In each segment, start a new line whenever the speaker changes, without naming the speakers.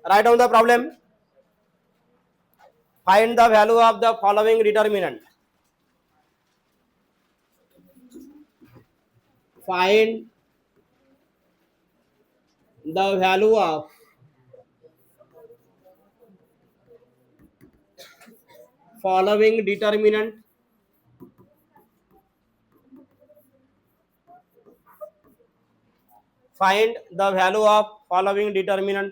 Right on the problem, find the value of the following determinant, find the value of following determinant, find the value of following determinant,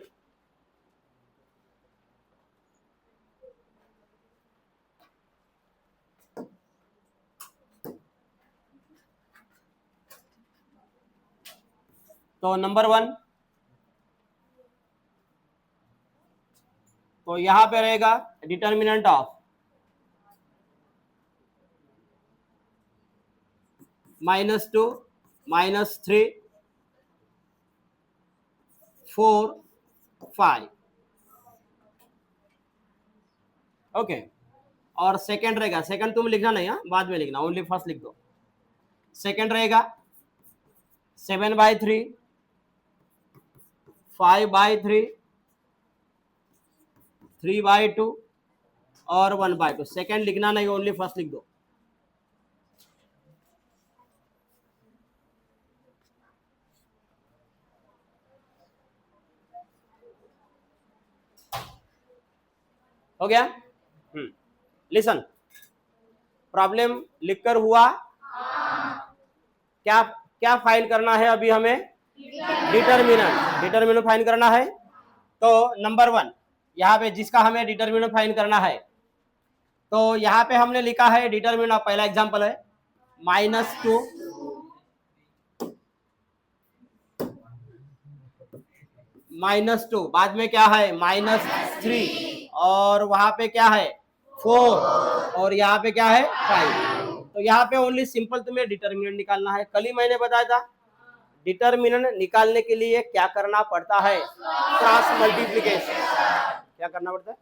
तो number 1, तो यहां पे रहेगा determinant of -2, -3, 4, 5, okay. और second रहेगा, second तुम लिखना नहीं, बाद में लिखना, ओनली फर्स्ट लिख दो। सेकंड रहेगा 7/3, 5/3, 3/2 और 1/2। सेकंड लिखना नहीं, ओनली फर्स्ट लिख दो। हो गया? लिसन, प्रॉब्लम लिखकर हुआ? क्या क्या फाइल करना है अभी हमें? डिटर्मिनेंट फाइंड करना है। तो नंबर 1 यहाँ पे जिसका हमें डिटर्मिनेंट फाइंड करना है, तो यहाँ पे हमने लिखा है डिटर्मिनेंट, पहला एग्जांपल है -2, -2, बाद में क्या है -3, और वहां पे क्या है 4, और यहाँ पे क्या है 5। तो यहाँ पे ओनली सिंपल तुम्हें डिटर्मिनेंट निकालना है। कल ही मैंने बताया था डिटर्मिनेंट निकालने के लिए क्या करना पड़ता है, क्रॉस मल्टीप्लिकेशन। क्या करना पड़ता है?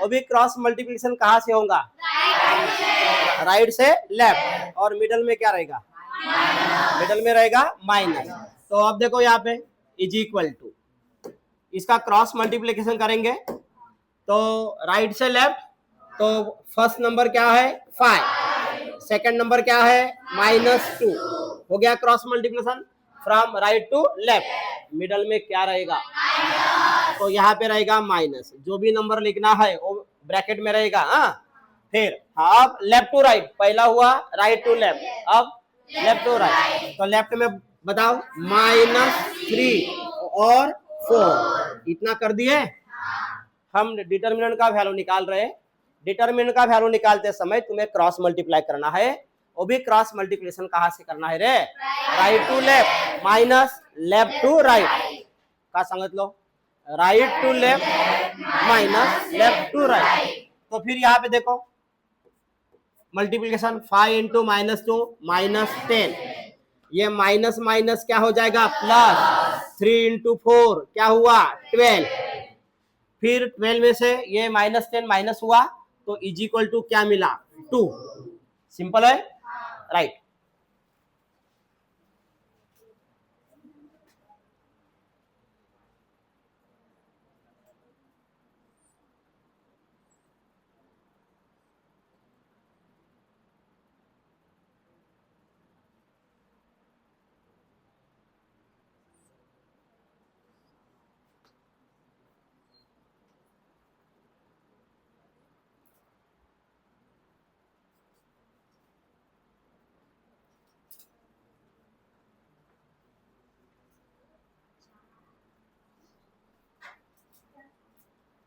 अभी क्रॉस मल्टीप्लिकेशन कहाँ से होगा? राइट से लेफ्ट, और मिडल में क्या रहेगा? मिडल में रहेगा माइनस। तो अब देखो यहाँ पे इज इक्वल टू, इसका क्रॉस मल्टीप्लिकेशन करेंगे तो राइट से लेफ्ट, तो फर्स्ट नंबर क्या है 5, सेकंड नंबर क्या है -2, हो गया cross multiplication from right to left. Middle में क्या रहेगा? तो यहाँ पे रहेगा माइनस, जो भी नंबर लिखना है वो ब्रैकेट में रहेगा। फिर अब लेफ्ट टू राइट, पहला हुआ राइट टू लेफ्ट, अब लेफ्ट टू राइट। तो लेफ्ट में बताओ -3 और 4, इतना कर दिए। हम डिटर्मिनेंट का वैल्यू निकाल रहे हैं। डिटर्मिनेंट का वैल्यू निकालते समय तुम्हें क्रॉस मल्टीप्लाई करना है। वो भी क्रॉस मल्टीप्लिकेशन कहाँ से करना है रे? Right to left minus left to right का संगत लो, right to left minus left to right. तो फिर यहाँ पे देखो मल्टीप्लिकेशन 5 × -2 -10, ये माइनस माइनस क्या हो जाएगा प्लस, 3 × 4 क्या हुआ 12, फिर 12 में से ये -10 माइनस हुआ तो इज इक्वल टू क्या मिला 2। सिंपल है, राइट।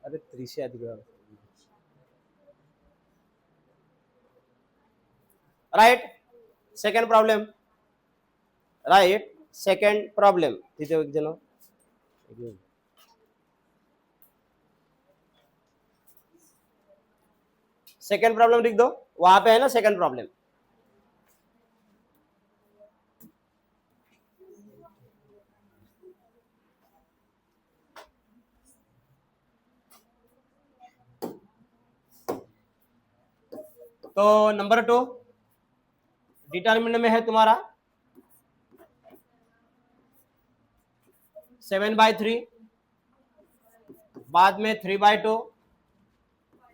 अरे 3 से अधिक, right. Second problem, right second problem, तिथे एक जण सेकंड प्रॉब्लम लिख दो, वहां पे है ना सेकंड प्रॉब्लम। तो नंबर 2 डिटर्मिनेंट में है तुम्हारा 7/3, बाद में 3/2,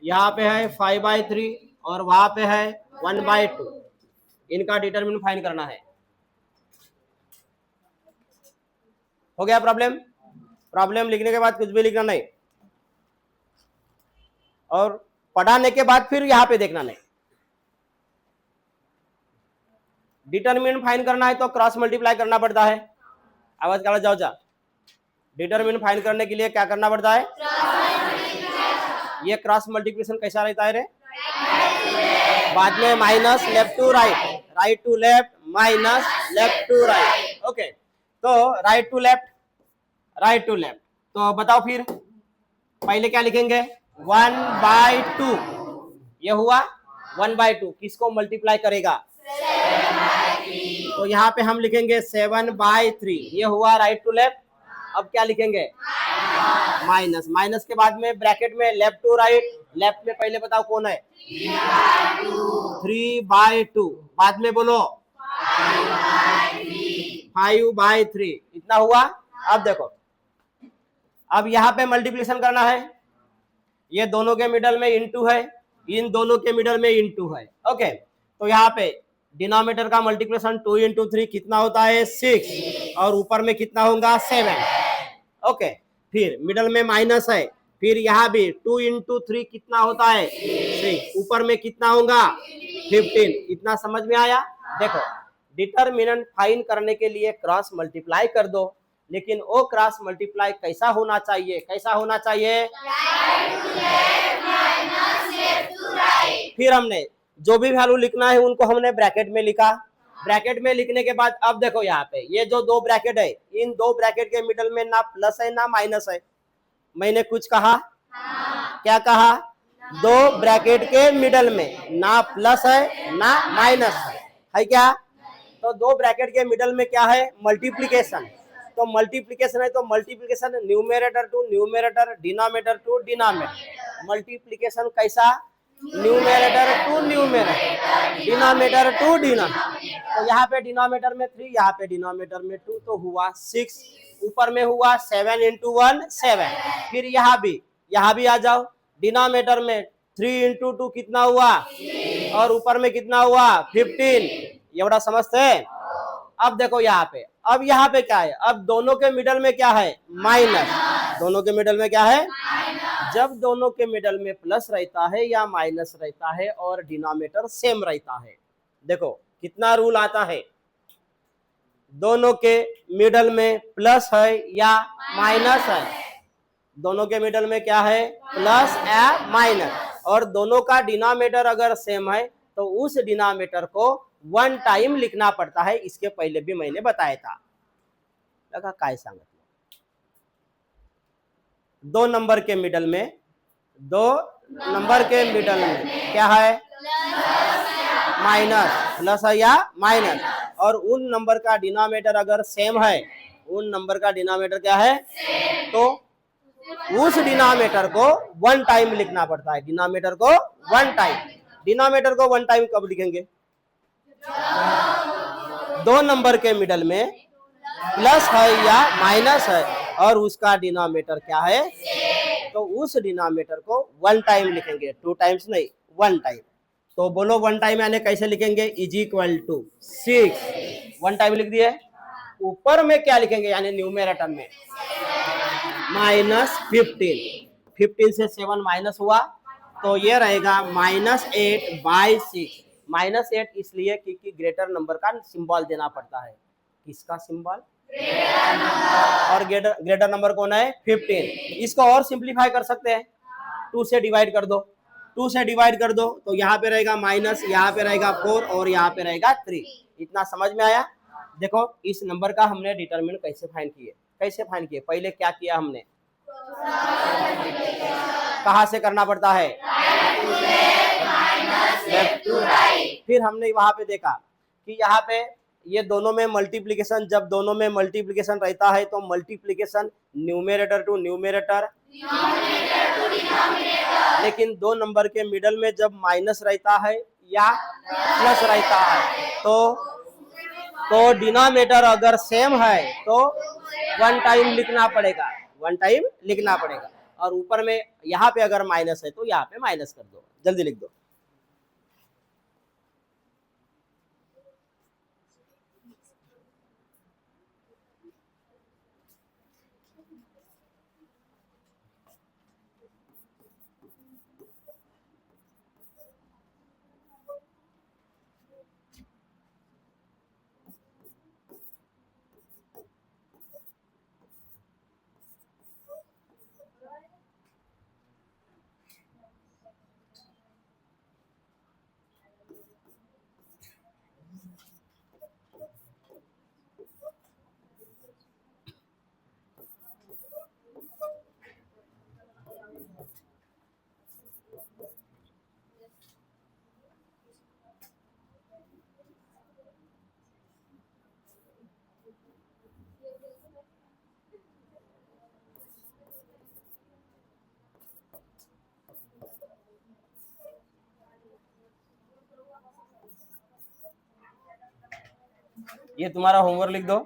यहाँ पे है 5/3 और वहां पे है 1/2। इनका डिटरमिनेंट फाइंड करना है। हो गया प्रॉब्लम? प्रॉब्लम लिखने के बाद कुछ भी लिखना नहीं, और पढ़ाने के बाद फिर यहाँ पे देखना नहीं। डिटरमिनेंट फाइंड करना है तो क्रॉस मल्टीप्लाई करना पड़ता है। आवाज काला जाओ जा। डिटरमिनेंट फाइंड करने के लिए क्या करना पड़ता है? ये क्रॉस मल्टीप्लिकेशन कैसा रहता है रे? बाद में minus left to right, right to left, minus left to right. Okay, तो right to left, right to left. तो बताओ फिर पहले क्या लिखेंगे? 1/2। ये हुआ 1/2, किसको मल्टीप्लाई करेगा? तो यहाँ पे हम लिखेंगे 7/3। ये हुआ राइट टू लेफ्ट। अब क्या लिखेंगे? माइनस, माइनस के बाद में ब्रैकेट में लेफ्ट टू राइट। लेफ्ट में पहले बताओ कौन है? 3/2। बाद में बोलो 5/3। इतना हुआ। अब देखो, अब यहाँ पे मल्टीप्लिकेशन करना है। ये दोनों के मिडल में इनटू है, इन दोनों के मिडल में इनटू है। ओके, तो यहाँ पे डिनोमिनेटर का मल्टीप्लिकेशन 2 × 3 कितना होता है? 6, और ऊपर में कितना होगा? 7। ओके, फिर मिडल में माइनस है, फिर यहाँ भी 2 × 3 कितना होता है? 6, ऊपर में कितना होगा? 15। इतना समझ में आया? देखो, डिटरमिनेंट फाइंड करने के लिए क्रॉस मल्टीप्लाई कर दो, लेकिन वो क्रॉस मल्टीप्लाई कैसा होना चाहिए? कैसा होना चाहिए? फिर हमने जो भी वैल्यू लिखना है उनको हमने ब्रैकेट में लिखा। ब्रैकेट में लिखने के बाद अब देखो यहाँ पे ये जो दो ब्रैकेट है, इन दो ब्रैकेट के मिडल में ना प्लस है ना माइनस है। मैंने कुछ कहा? क्या कहा? दो ब्रैकेट के मिडल में ना प्लस है ना माइनस है क्या? तो दो ब्रैकेट के मिडल में क्या है? मल्टीप्लिकेशन। तो मल्टीप्लिकेशन है तो multiplication numerator to numerator, denominator to denominator. Multiplication कैसा? Numerator to numerator, denominator to denominator. तो यहाँ पे डिनोमिनेटर में 3, यहाँ पे डिनोमिनेटर में 2, तो हुआ 6। ऊपर में हुआ 7 × 1 7। फिर यहाँ भी आ जाओ। डिनोमिनेटर में 3 × 2 कितना हुआ? और ऊपर में कितना हुआ? 15। एवढा समझते हैं? अब देखो यहाँ पे, अब यहाँ पे क्या है? अब दोनों के मिडल में क्या है? माइनस। दोनों के मिडल में क्या है? जब दोनों के मिडल में प्लस रहता है या माइनस रहता है और डिनोमिनेटर सेम रहता है, देखो कितना रूल आता है? दोनों के मिडल में प्लस है या माइनस है? दोनों के मिडल में क्या है? प्लस या माइनस। और दोनों का डिनोमिनेटर अगर सेम है तो उस डिनोमिनेटर को 1 टाइम लिखना पड़ता है। इसके पहले भी मैंने बताया था। लगा काय सांगत? 2 नंबर के मिडल में, 2 नंबर के मिडल में क्या है? माइनस। प्लस है या माइनस? और उन नंबर का डिनोमिनेटर अगर सेम है, उन नंबर का डिनोमिनेटर क्या है? तो उस डिनोमिनेटर को 1 टाइम लिखना पड़ता है। डिनोमिनेटर को 1 टाइम। डिनोमिनेटर को 1 टाइम कब लिखेंगे? 2 नंबर के मिडल में प्लस है या माइनस है और उसका डिनोमिनेटर क्या है? तो उस डिनोमिनेटर को 1 टाइम लिखेंगे, 2 टाइम्स नहीं, 1 टाइम। तो बोलो 1 टाइम यानी कैसे लिखेंगे? Is equal to 6। 1 टाइम लिख दिए। ऊपर में क्या लिखेंगे यानी न्यूमेरेटर में? -15। 15 से 7 माइनस हुआ तो ये रहेगा -8/6। -8 इसलिए क्योंकि ग्रेटर नंबर का सिंबल देना पड़ता है। किसका सिंबल? और ग्रेटर नंबर कौन है? 15। इसको और सिंप्लीफाई कर सकते हैं, 2 से डिवाइड कर दो। 2 से डिवाइड कर दो तो यहाँ पे रहेगा माइनस, यहाँ पे रहेगा 4 और यहाँ पे रहेगा 3। इतना समझ में आया? देखो इस नंबर का हमने डिटरमिनेंट कैसे फाइंड किए? कैसे फाइंड किए? पहले क्या किया हमने? कहाँ से करना पड़ता है? Left to right. फिर हमने वहां पे देखा कि यहाँ पे ये दोनों में मल्टीप्लिकेशन, जब दोनों में मल्टीप्लिकेशन रहता है तो मल्टीप्लिकेशन न्यूमेरेटर टू न्यूमेरेटर, लेकिन 2 नंबर के मिडल में जब माइनस रहता है या प्लस रहता है तो तो डिनोमिनेटर अगर सेम है तो 1 टाइम लिखना पड़ेगा, 1 टाइम लिखना पड़ेगा। और ऊपर में यहाँ पे अगर माइनस है तो यहाँ पे माइनस कर दो, जल्दी लिख दो। ये तुम्हारा होमवर्क लिख दो।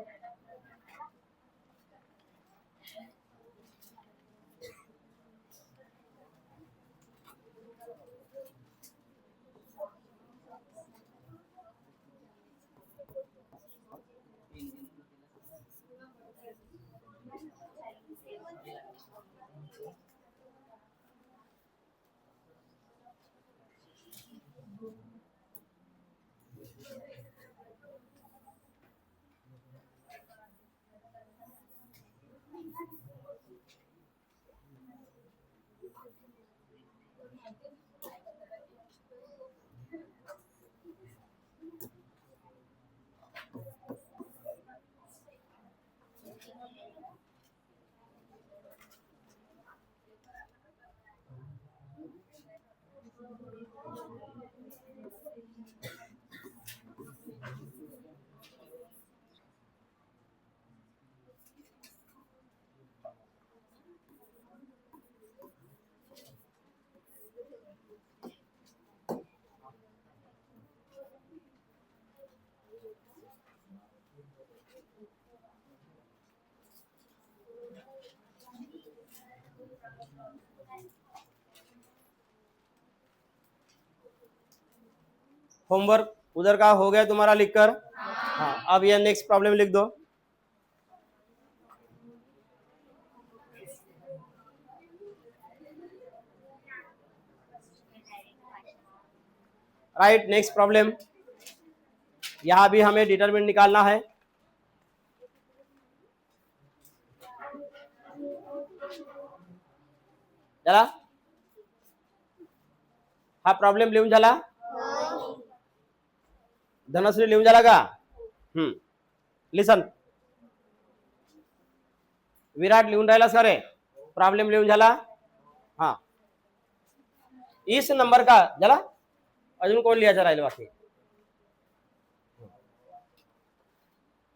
होमवर्क उधर का हो गया तुम्हारा लिखकर? हाँ, अब ये नेक्स्ट प्रॉब्लम लिख दो। Right, next problem. यहां भी हमें डिटरमिनेंट निकालना है। चला हा प्रॉब्लेम लिहून झाला? धनश्री लिहून झाला का? लिसन, विराट लिहून राहिलास का रे? प्रॉब्लेम लिहून झाला? हाँ, इस नंबर का झाला? अजून कोण लिहायचं राहिलं बाकी?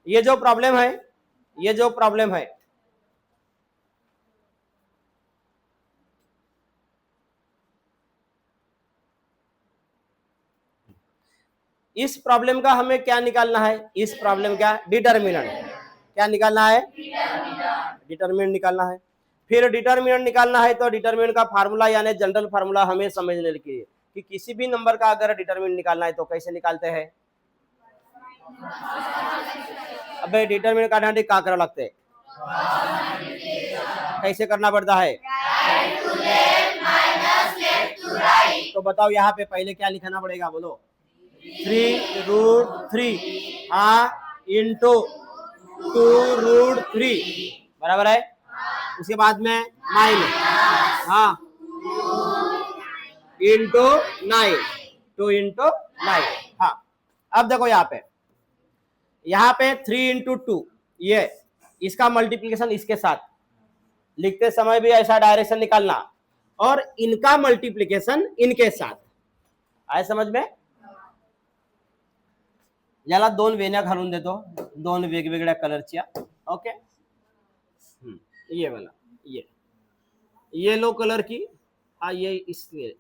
ये जो प्रॉब्लम है, ये जो प्रॉब्लम है, इस प्रॉब्लम का हमें क्या निकालना है? इस प्रॉब्लम का डिटरमिनेंट क्या निकालना है? डिटरमिनेंट निकालना है। फिर डिटरमिनेंट निकालना है तो डिटरमिनेंट का फार्मूला यानी जनरल फार्मूला हमें समझने के लिए कि किसी भी नंबर का अगर डिटरमिनेंट निकालना है तो कैसे निकालते हैं? अबे डिटरमिनेंट काटने का करा लगते है, कैसे करना पड़ता है? तो बताओ यहाँ पे पहले क्या लिखना पड़ेगा, बोलो? 3√3 इंटू 2√3 बराबर है। उसके बाद में माइनस इंटू 9 2 इंटू 9। हाँ, अब देखो यहाँ पे 3 इंटू 2 ये इसका मल्टीप्लीकेशन इसके साथ लिखते समय भी ऐसा डायरेक्शन निकालना और इनका मल्टीप्लीकेशन इनके साथ। आए समझ में? याला 2 वेण्या घालून देतो, 2 वेगवेगळ्या कलरच्या। ओके, ये वाला, ये येलो कलर की, हाँ ये इसलिए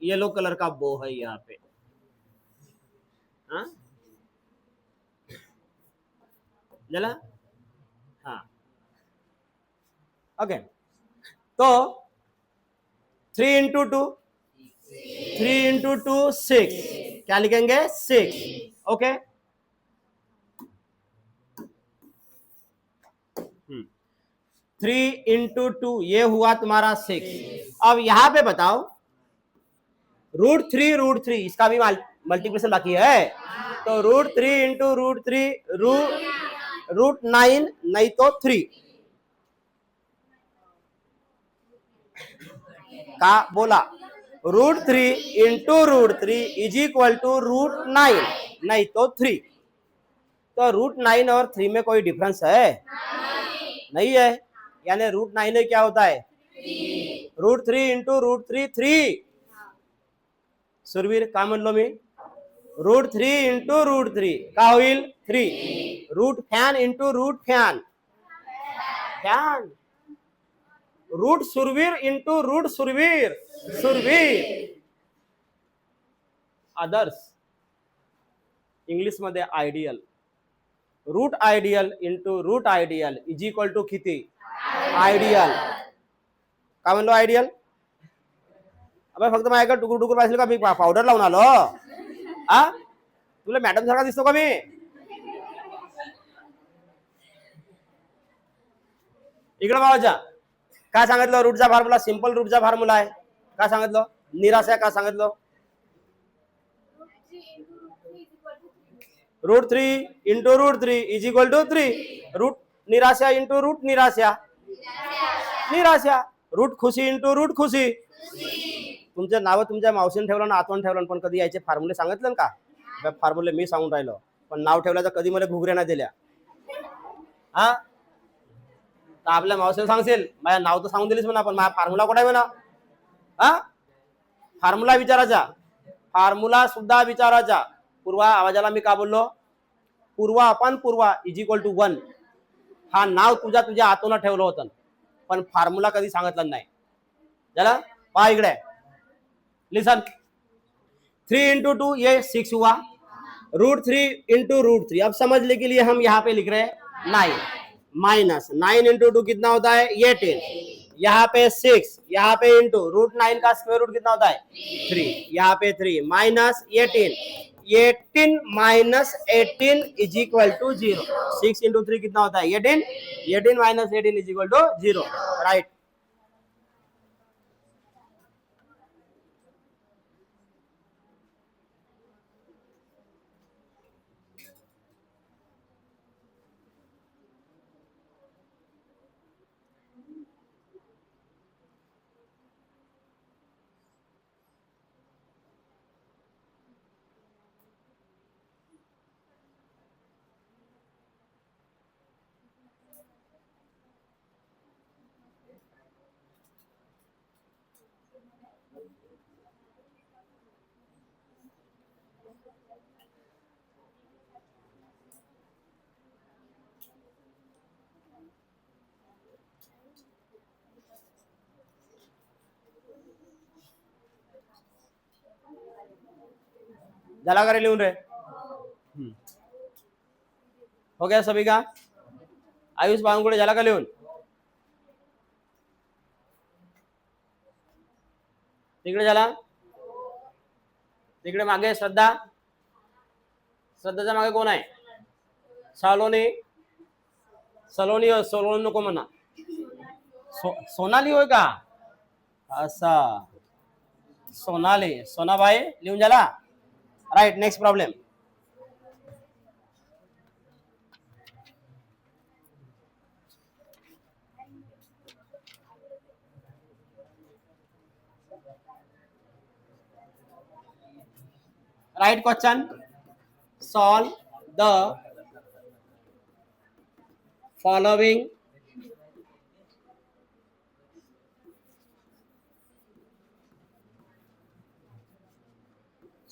येलो कलर का बो है यहाँ पे। हाँ, जला हाँ ओके तो 3 × 2 3 × 2 6 क्या लिखेंगे 6 ओके 3 × 2 ये हुआ तुम्हारा 6 अब यहां पे बताओ √3 इसका भी मल्टीप्लिकेशन बाकी है तो √3 × √3 √9 नहीं तो 3 का बोला √3 × √3 इज इक्वल टू √9 नहीं तो 3 तो √9 और 3 में कोई डिफरेंस है नहीं है यानी √9 में क्या होता है √3 × √3 3 सुरवीर काय म्हणलो मी √3 × √3 का होईल 3 रूट फॅन इंटू रूट फॅन फॅन रूट सुरवीर इंटू रूट सुरवीर सुरवीर अदर्स इंग्लिश मध्ये ideal root ideal into root ideal is equal to किती आयडियल काय म्हणलो आयडियल अबे फक्त माझ्याकडे टुकुर टुकुर पाहिजे का मी पावडर लावून आलो हा तुला मॅडम सारखा दिसतो का मी इकडे बाबाच्या काय सांगितलं रूटचा फॉर्म्युला सिंपल रूटचा फॉर्म्युला आहे काय सांगितलं निराशा काय सांगितलं √3 × √3 इज इक्वल टू 3 रूट निराशा इंटू रूट निराशा निराशा रूट खुशी इंटू रूट खुशी तुमचे नाव तुमच्या मावशीने ठेवलं ना आतवण ठेवलं पण कधी यायचे फॉर्म्युले सांगितलं का फॉर्म्युले मी सांगून राहिलो पण नाव ठेवलं तर कधी मला घुगऱ्या नाही दिल्या हा तर आपल्या मावशीला सांगशील माझ्या नाव तर सांगून दिलीस म्हणा पण माझा फॉर्म्युला कुठे आहे म्हणा हा फॉर्म्युला विचारायचा फॉर्म्युला सुद्धा विचारायचा पूर्वा आवाजाला मी का बोललो पूर्वा अपॉन पूर्वा इज इक्वल टू 1 हा नाव तुझ्या आतून ठेवलं होतं पण फॉर्म्युला कधी सांगितलं नाही चला पहा इकडे लिसन 3 × 2 ये 6 हुआ √3 × √3 अब समझने के लिए हम यहाँ पे लिख रहे हैं 9 माइनस 9 × 2 कितना होता है 18 यहाँ पे 6 यहाँ पे इंटू √9 का स्क्वायर रूट कितना होता है 3 यहाँ पे 3 minus 18 minus 18 is equal to 0 6 × 3 कितना होता है 18 minus 18 is equal to 0 right झाला का रे लिहून रे हो गया सभी का आयुष बावनकुळे झाला का लिहून तिकडे झाला तिकडे मागे श्रद्धाच्या मागे कोण आहे सलोनी नको म्हणा सोनाली होय का असा सोनाली सोनाबाई लिहून झाला right next problem right question solve the following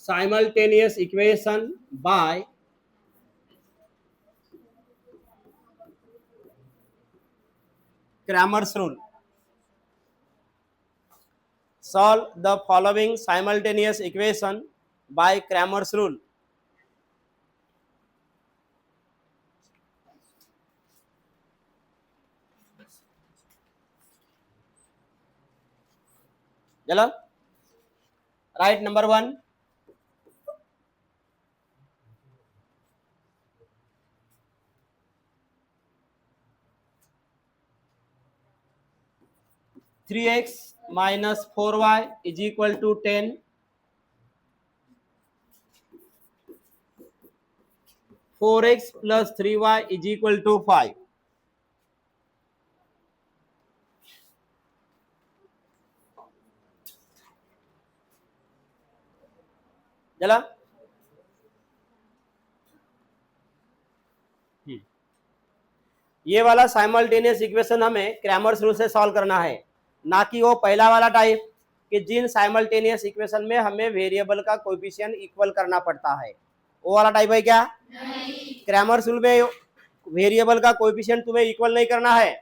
simultaneous equation by Cramer's rule. Solve the following simultaneous equation by Cramer's rule. चलो write number 1. Three X minus 4y is equal to 10. 4x plus 3y is equal to 5. चला ये वाला simultaneous equation हमें Cramer's rule से solve करना है, ना कि वो पहला वाला टाइप कि जिन साइमल्टेनियस इक्वेशन में हमें वेरिएबल का कोएफिशिएंट इक्वल करना पड़ता है. वो वाला टाइप है क्या? नहीं. क्रैमर्स रूल में वेरिएबल का कोएफिशिएंट तुम्हें इक्वल नहीं करना है,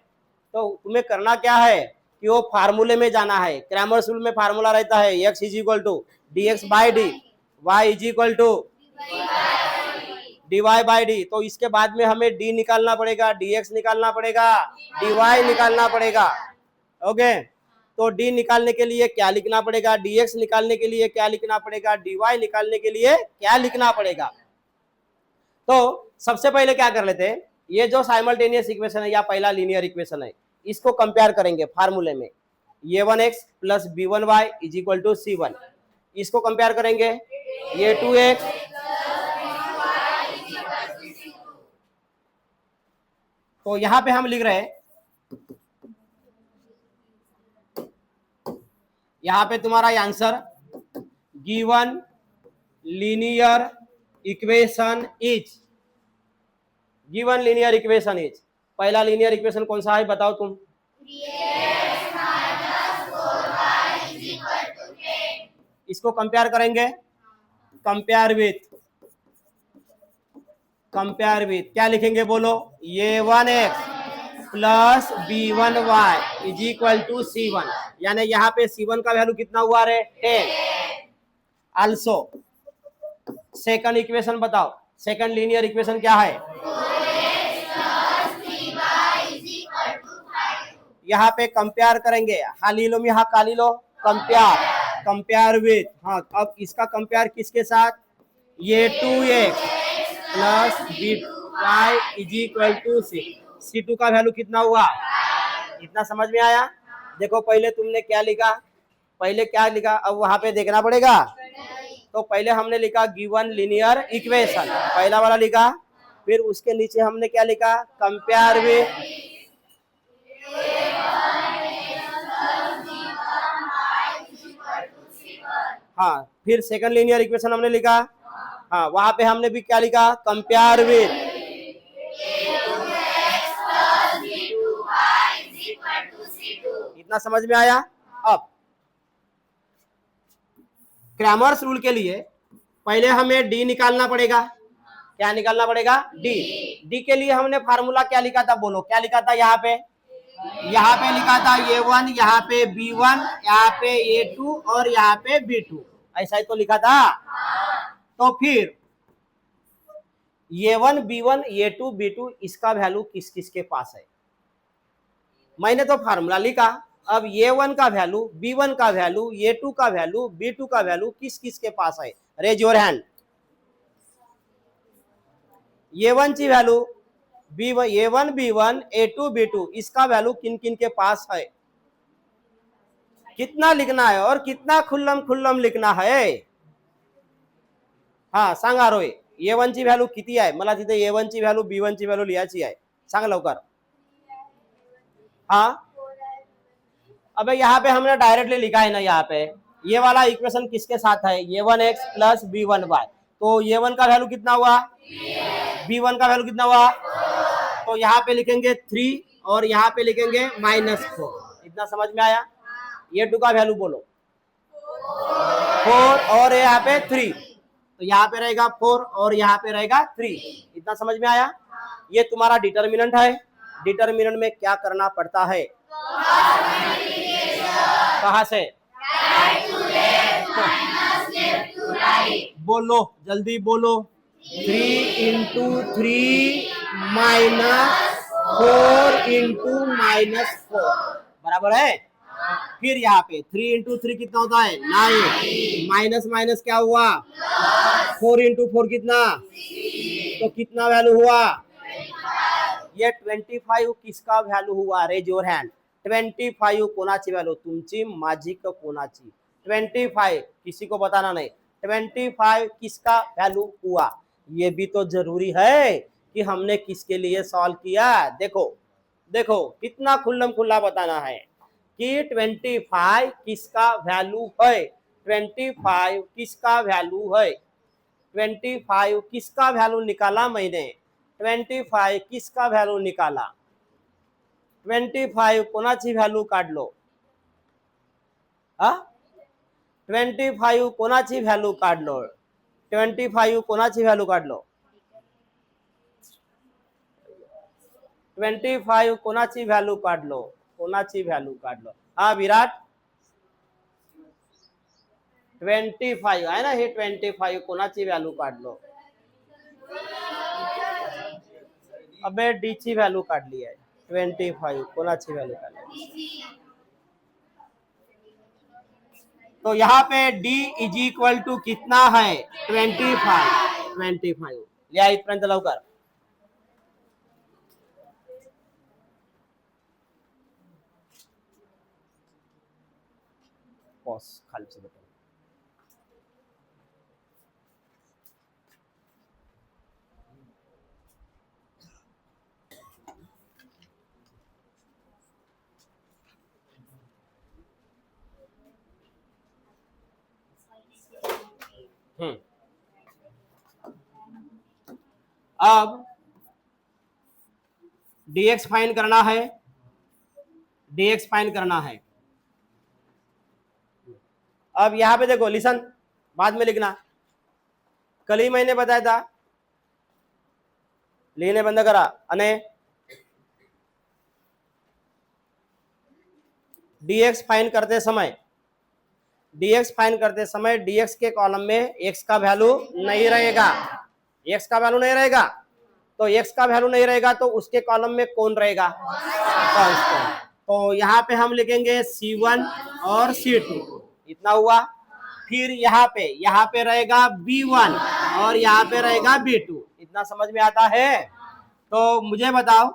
तो तुम्हें करना क्या है कि वो फार्मूले में जाना है. क्रैमर्स रूल में फार्मूला रहता है x is equal to dx by D, y is equal to dy by D. तो इसके बाद में हमें d निकालना पड़ेगा, dx निकालना पड़ेगा, dy निकालना पड़ेगा. ओके तो d निकालने के लिए क्या लिखना पड़ेगा, dx निकालने के लिए क्या लिखना पड़ेगा, dy निकालने के लिए क्या लिखना पड़ेगा. तो सबसे पहले क्या कर लेते हैं, ये जो साइमल्टेनियस इक्वेशन है या पहला लीनियर इक्वेशन है, इसको कंपेयर करेंगे फार्मूले में. a1x plus b1y is equal to c1. इसको कंपेयर करेंगे a2x तो यहां पे हम लिख रहे हैं, यहां पे तुम्हारा answer given linear equation is, given linear equation is. पहला लीनियर इक्वेशन कौन सा है बताओ तुम? इसको कंपेयर करेंगे, कंपेयर विथ क्या लिखेंगे बोलो? a1x plus b1y is equal to c1. यानी यहाँ पे c1 का वैल्यू कितना हुआ रे? 10. आल्सो सेकंड इक्वेशन बताओ, सेकंड लीनियर इक्वेशन क्या है? यहाँ पे कंपेयर करेंगे, हाली लो में हाँ काली लो, कंपेयर विथ. हाँ अब इसका कंपेयर किसके साथ? ये 2x plus b1y is equal to c2 का वैल्यू कितना हुआ? इतना समझ में आया? देखो पहले तुमने क्या लिखा, पहले क्या लिखा, अब वहां पे देखना पड़ेगा. तो पहले हमने लिखा गिवन लीनियर इक्वेशन, पहला वाला लिखा, फिर उसके नीचे हमने क्या लिखा? Compare with. हाँ फिर सेकंड लीनियर इक्वेशन हमने लिखा, हाँ वहां पे हमने भी क्या लिखा? Compare with. इतना समझ में आया? अब क्रैमर्स रूल के लिए पहले हमें डी निकालना पड़ेगा. क्या निकालना पड़ेगा? डी के लिए हमने फार्मूला क्या लिखा था बोलो? क्या लिखा था यहाँ पे लिखा था a1, यहाँ पे b1, यहाँ पे a2 और यहाँ पे b2. ऐसा ही तो लिखा था. तो फिर a1, b1, a2, b2 इसका वैल्यू किस किस के पास है? मैंने तो फार्मूला लिखा. अब a1 का वैल्यू, b1 का वैल्यू, a2 का वैल्यू, b2 का वैल्यू किस किस के पास है? Raise your hand. a1 की value, a1, b1, a2, b2 इसका वैल्यू किन किन के पास है? कितना लिखना है और कितना खुल्लम लिखना है? हा सांगा रोय, a1 ची व्हॅल्यू किती आहे? मला तिथे a1 ची व्हॅल्यू b1 ची व्हॅल्यू लिहायची आहे. सांग लवकर. हाँ अबे यहाँ पे हमने डायरेक्टली लिखा है ना, यहाँ पे ये वाला इक्वेशन किसके साथ है? a1x plus b1y. तो a1 का वैल्यू कितना हुआ? b1 का वैल्यू कितना हुआ? तो यहाँ पे लिखेंगे 3 और यहाँ पे लिखेंगे -4. इतना समझ में आया? ये 2 का वैल्यू बोलो 4 और यहाँ पे 3, तो यहाँ पे रहेगा 4 और यहाँ पे रहेगा 3. इतना समझ में आया? ये तुम्हारा डिटर्मिनेंट है. डिटर्मिनेंट में क्या करना पड़ता है? कहाँ से? बोलो जल्दी बोलो. 3 इंटू 3 माइनस 4 इंटू -4 बराबर है. फिर यहाँ पे 3 इंटू 3 कितना होता है 9, माइनस माइनस क्या हुआ 4 इंटू 4 कितना, तो कितना वैल्यू हुआ, ये 25 किसका वैल्यू हुआ, रेज योर हैंड। 25 कोणाची वैल्यू, तुमची माझी का कोणाची, 25 किसी को बताना नहीं, 25 किसका वैल्यू हुआ, ये भी तो जरूरी है कि हमने किसके लिए सॉल्व किया। देखो देखो कितना खुल्लम खुल्ला बताना है कि 25 किसका वैल्यू है, 25 किसका वैल्यू है, 25 किसका वैल्यू निकाला मैंने, 25 किसका वैल्यू निकाला, 25 कोणाची वैल्यू काढलो, 25 कोणाची वैल्यू काढलो, 25 कोणाची वैल्यू काढलो, 25 कोणाची वैल्यू काढलो, कोणाची वैल्यू काढलो, हा विराट 25 आहे ना, हे 25 कोणाची वैल्यू काढलो, अबे डी ची वैल्यू काढली आहे, 25 कोणाची वैल्यू काढली, तो यहाँ पे d इज इक्वल टू कितना है 25 लिया इथपर्यंत लवकर, पॉज खालचं बटन, अब dx फाइंड करना है, dx फाइंड करना है। अब यहां पे देखो लिसन, बाद में लिखना, कल ही मैंने बताया था, लिखने बंद करा, अने dx फाइंड करते समय, dx फाइंड करते समय dx के कॉलम में x का वैल्यू नहीं रहेगा, x का वैल्यू नहीं रहेगा, तो x का वैल्यू नहीं रहेगा तो उसके कॉलम में कौन रहेगा, कांस्टेंट। तो यहाँ पे हम लिखेंगे C1 और C2, इतना हुआ। फिर यहाँ पे रहेगा B1 और यहाँ पे रहेगा B2, इतना समझ में आता है। तो मुझे बताओ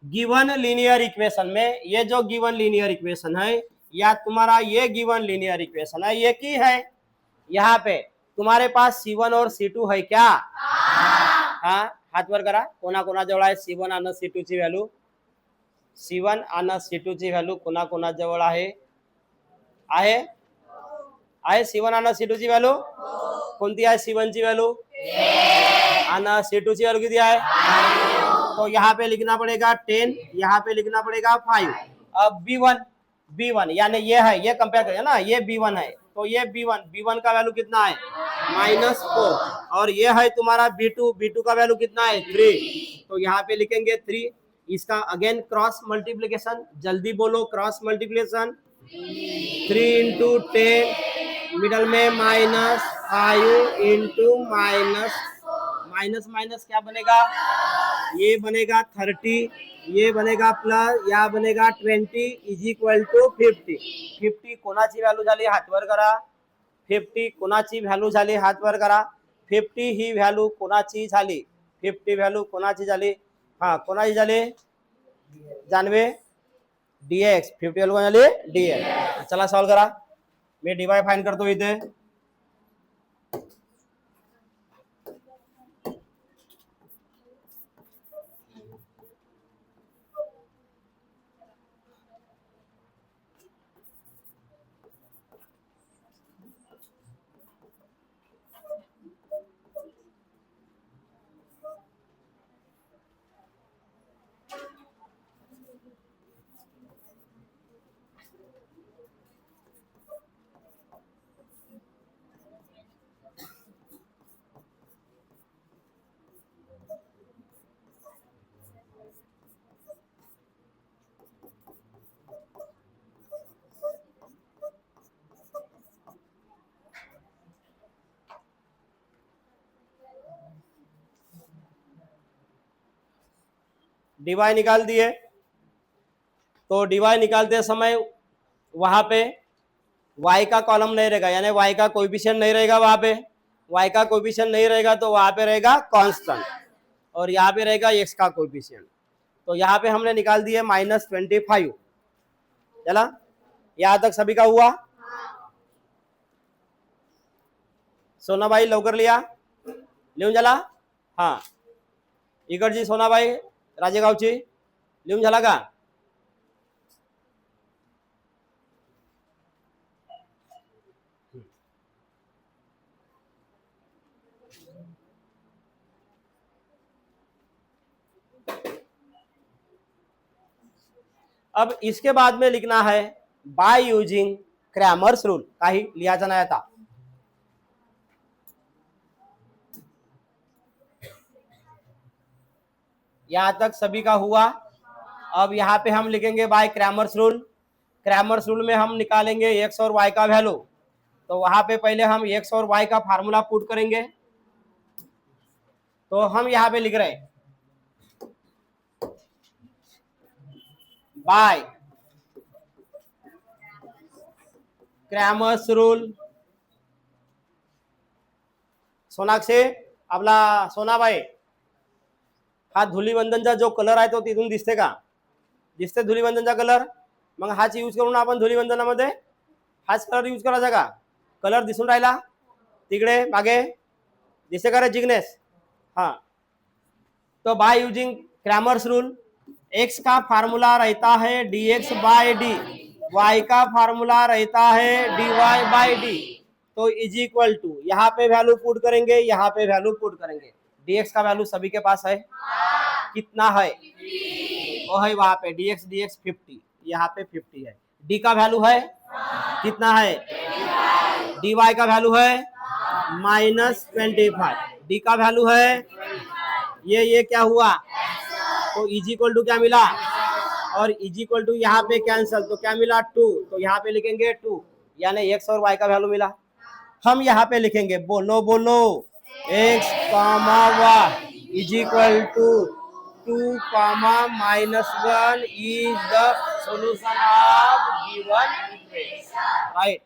गिवन लीनियर इक्वेशन में, ये जो गिवन लीनियर इक्वेशन है या तुम्हारा ये गिवन लीनियर इक्वेशन है, ये की है, यहाँ पे तुम्हारे पास C1 और C2 है क्या, हाँ हात वर करा, कोणा कोणा जवळ आहे C1 आणि C2 ची व्हॅल्यू, C1 आणि C2 ची व्हॅल्यू कोणा कोणा जवळ आहे, आहे C1 आणि C2 ची व्हॅल्यू कोणती आहे, C1 ची व्हॅल्यू आणि C2 ची व्हॅल्यू किती आहे, तो यहाँ पे लिखना पड़ेगा 10, यहाँ पे लिखना पड़ेगा 5। अब B1 यानी ये है, ये कंपेयर करें ना, ये B1 है, तो ये B1 का वैल्यू कितना है -4, और ये है तुम्हारा B2 का वैल्यू कितना है 3, तो यहाँ पे लिखेंगे 3। इसका अगेन क्रॉस मल्टीप्लिकेशन, जल्दी बोलो क्रॉस मल्टीप्लिकेशन, 3 इंटू 10 मिडल में -5 इंटू माइनस क्या बनेगा, ये बनेगा 30, ये बनेगा प्लस, या बनेगा 20 इज इक्वल टू 50 कोणाची व्हॅल्यू झाली हात वर करा, 50 कोणाची व्हॅल्यू झाली हात वर करा, 50 ही व्हॅल्यू कोणाची झाली, 50 व्हॅल्यू कोणाची झाली, हा कोणाची झाली जानवे dx, 50 व्हॅल्यू कोण झाली dx। चला सॉल्व करा, मी dy फाइंड करतो इथे, dy निकाल दिए, तो dy निकालते समय वहां पे y का कॉलम नहीं रहेगा, यानी y का कोएफिशिएंट नहीं रहेगा वहां पे। y का कोएफिशिएंट नहीं रहेगा तो वहां पे रहेगा कांस्टेंट, और यहाँ पे रहेगा x का कोएफिशिएंट। तो यहाँ पे हमने निकाल दिए -25। चला, यहाँ तक सभी का हुआ? सोनाबाई लवकर लिया, लिहून झाला? हा, इकडची सोनाबाई राजेगावची लिहून झाला का? अब इसके बाद में लिखना है बाय यूजिंग क्रैमर्स रूल, काही लिहायचा नाही आता। यहां तक सभी का हुआ? अब यहाँ पे हम लिखेंगे by Cramer's rule. Cramer's rule में हम निकालेंगे x और y का वैल्यू। तो वहां पे पहले हम x और y का फार्मूला पुट करेंगे। तो हम यहाँ पे लिख रहे हैं बाय क्रैमर्स रूल। सोनाक्षी, आपला सोनाबाई, हा धुलीवंदनचा जो कलर आहे तो तिथून दिसते का? दिसते धुलीवंदनचा कलर? मग हाच यूज करून आपण धुलीवंदनामध्ये हाच कलर यूज करायचा का? कलर दिसून राहिला तिकडे मागे, दिसते का रे जिग्नेश? हाँ, तो by using Cramer's rule x का फार्मूला रहता है dx बाय डी, y का फार्मूला रहता है dy बाय डी। तो इज इक्वल टू यहाँ पे वैल्यू पुट करेंगे, यहाँ पे वैल्यू पुट करेंगे। dx का वैल्यू सभी के पास है? कितना है? वो है वहां पे dx 50, यहाँ पे 50 है। d का वैल्यू है कितना है? dy का वैल्यू है -25, d का वैल्यू है ये क्या हुआ? तो इज इक्वल टू क्या मिला? और इज इक्वल टू यहाँ पे कैंसल, तो क्या मिला? 2। तो यहाँ पे लिखेंगे 2, यानी x और y का वैल्यू मिला। हम यहाँ पे लिखेंगे, बोलो बोलो, x, y is equal to 2, -1 is the solution of given equation, right?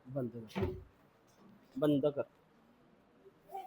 बंद कर, बंद कर।